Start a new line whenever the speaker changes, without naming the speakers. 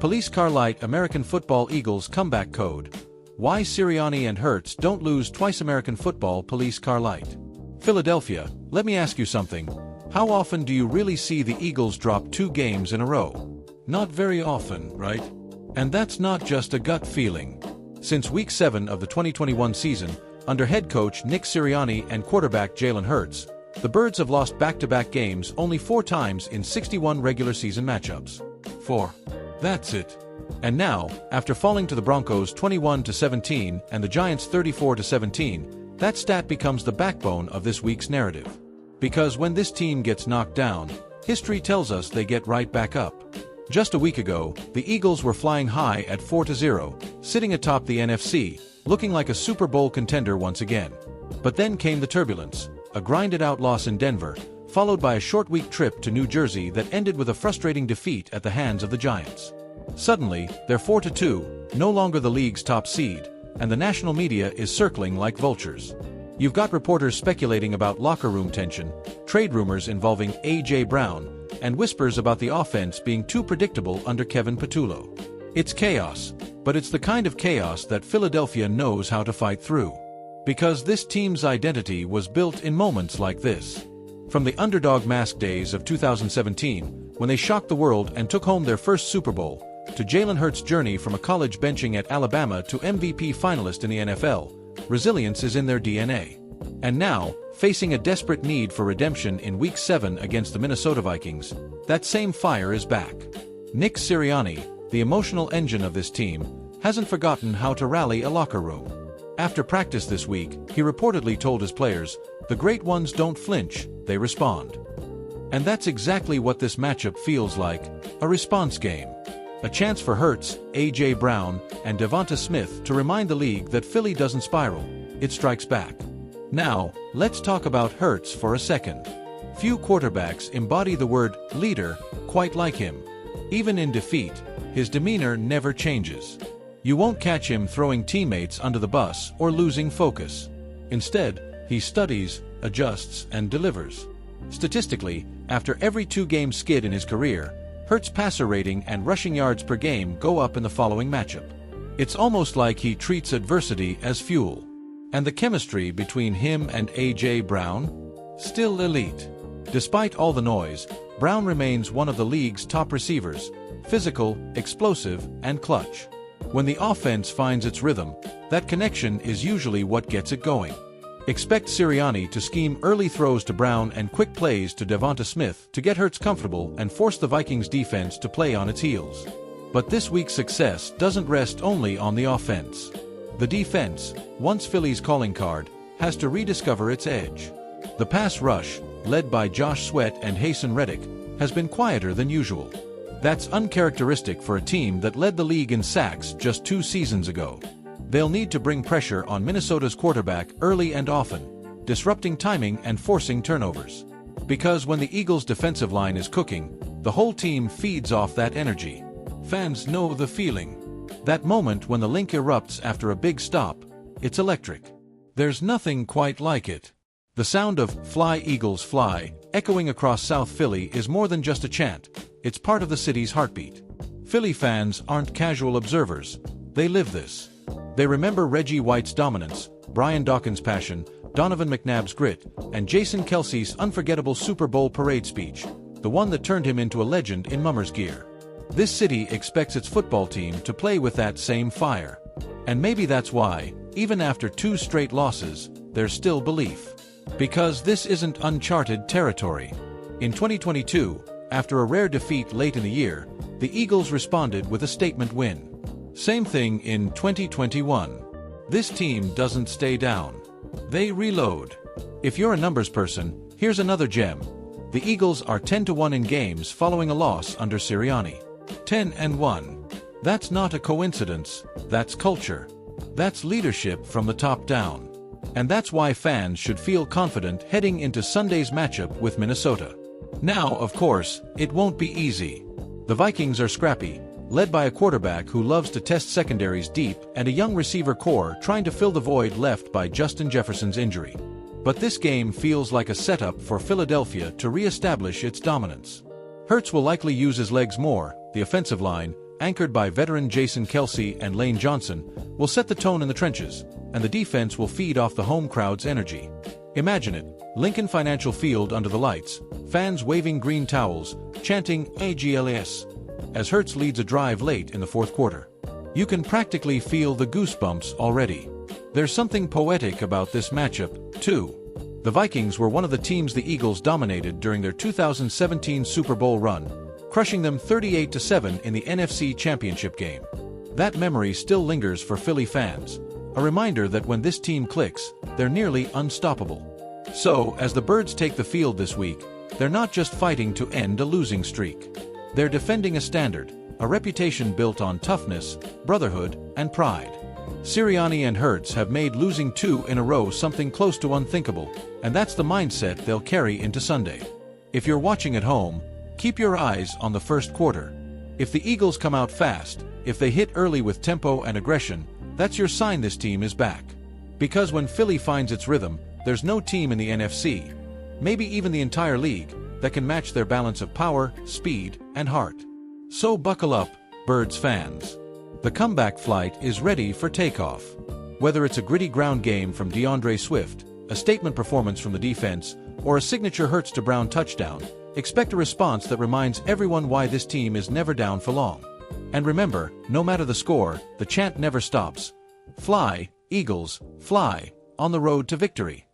Police Car Light American Football Eagles Comeback Code. Why Sirianni and Hurts don't lose twice. American Football Police Car Light. Philadelphia, let me ask you something. How often do you really see the Eagles drop 2 games in a row? Not very often, right? And that's not just a gut feeling. Since Week 7 of the 2021 season, under head coach Nick Sirianni and quarterback Jalen Hurts, the Birds have lost back-to-back games only 4 times in 61 regular season matchups. 4. That's it. And now, after falling to the Broncos 21-17 and the Giants 34-17, that stat becomes the backbone of this week's narrative. Because when this team gets knocked down, history tells us they get right back up. Just a week ago, the Eagles were flying high at 4-0, sitting atop the NFC, looking like a Super Bowl contender once again. But then came the turbulence, a grinded-out loss in Denver, followed by a short-week trip to New Jersey that ended with a frustrating defeat at the hands of the Giants. Suddenly, they're 4-2, no longer the league's top seed, and the national media is circling like vultures. You've got reporters speculating about locker room tension, trade rumors involving A.J. Brown, and whispers about the offense being too predictable under Kevin Patullo. It's chaos, but it's the kind of chaos that Philadelphia knows how to fight through. Because this team's identity was built in moments like this. From the underdog mask days of 2017, when they shocked the world and took home their first Super Bowl, to Jalen Hurts' journey from a college benching at Alabama to MVP finalist in the NFL, resilience is in their DNA. And now, facing a desperate need for redemption in Week 7 against the Minnesota Vikings, that same fire is back. Nick Sirianni, the emotional engine of this team, hasn't forgotten how to rally a locker room. After practice this week, he reportedly told his players, "The great ones don't flinch, they respond." And that's exactly what this matchup feels like, a response game. A chance for Hurts, A.J. Brown, and Devonta Smith to remind the league that Philly doesn't spiral, it strikes back. Now, let's talk about Hurts for a second. Few quarterbacks embody the word leader quite like him. Even in defeat, his demeanor never changes. You won't catch him throwing teammates under the bus or losing focus. Instead, he studies, adjusts, and delivers. Statistically, after every 2-game skid in his career, Hurts' passer rating and rushing yards per game go up in the following matchup. It's almost like he treats adversity as fuel. And the chemistry between him and A.J. Brown? Still elite. Despite all the noise, Brown remains one of the league's top receivers, physical, explosive, and clutch. When the offense finds its rhythm, that connection is usually what gets it going. Expect Sirianni to scheme early throws to Brown and quick plays to Devonta Smith to get Hurts comfortable and force the Vikings defense to play on its heels. But this week's success doesn't rest only on the offense. The defense, once Philly's calling card, has to rediscover its edge. The pass rush, led by Josh Sweat and Haason Reddick, has been quieter than usual. That's uncharacteristic for a team that led the league in sacks just 2 seasons ago. They'll need to bring pressure on Minnesota's quarterback early and often, disrupting timing and forcing turnovers. Because when the Eagles' defensive line is cooking, the whole team feeds off that energy. Fans know the feeling. That moment when the link erupts after a big stop, it's electric. There's nothing quite like it. The sound of "Fly Eagles Fly" echoing across South Philly is more than just a chant, it's part of the city's heartbeat. Philly fans aren't casual observers, they live this. They remember Reggie White's dominance, Brian Dawkins' passion, Donovan McNabb's grit, and Jason Kelce's unforgettable Super Bowl parade speech, the one that turned him into a legend in mummer's gear. This city expects its football team to play with that same fire. And maybe that's why, even after 2 straight losses, there's still belief. Because this isn't uncharted territory. In 2022, after a rare defeat late in the year, the Eagles responded with a statement win. Same thing in 2021. This team doesn't stay down. They reload. If you're a numbers person, here's another gem. The Eagles are 10-1 in games following a loss under Sirianni. 10-1. That's not a coincidence, that's culture. That's leadership from the top down. And that's why fans should feel confident heading into Sunday's matchup with Minnesota. Now, of course, it won't be easy. The Vikings are scrappy, led by a quarterback who loves to test secondaries deep and a young receiver core trying to fill the void left by Justin Jefferson's injury. But this game feels like a setup for Philadelphia to re-establish its dominance. Hurts will likely use his legs more, the offensive line, anchored by veteran Jason Kelce and Lane Johnson, will set the tone in the trenches, and the defense will feed off the home crowd's energy. Imagine it, Lincoln Financial Field under the lights, fans waving green towels, chanting AGLS, as Hurts leads a drive late in the fourth quarter. You can practically feel the goosebumps already. There's something poetic about this matchup, too. The Vikings were one of the teams the Eagles dominated during their 2017 Super Bowl run, crushing them 38-7 in the NFC Championship game. That memory still lingers for Philly fans, a reminder that when this team clicks, they're nearly unstoppable. So, as the Birds take the field this week, they're not just fighting to end a losing streak. They're defending a standard, a reputation built on toughness, brotherhood, and pride. Sirianni and Hurts have made losing 2 in a row something close to unthinkable, and that's the mindset they'll carry into Sunday. If you're watching at home, keep your eyes on the first quarter. If the Eagles come out fast, if they hit early with tempo and aggression, that's your sign this team is back. Because when Philly finds its rhythm, there's no team in the NFC, maybe even the entire league, that can match their balance of power, speed, and heart. So buckle up, Birds fans. The comeback flight is ready for takeoff. Whether it's a gritty ground game from DeAndre Swift, a statement performance from the defense, or a signature Hurts to Brown touchdown, expect a response that reminds everyone why this team is never down for long. And remember, no matter the score, the chant never stops. Fly, Eagles, fly, on the road to victory.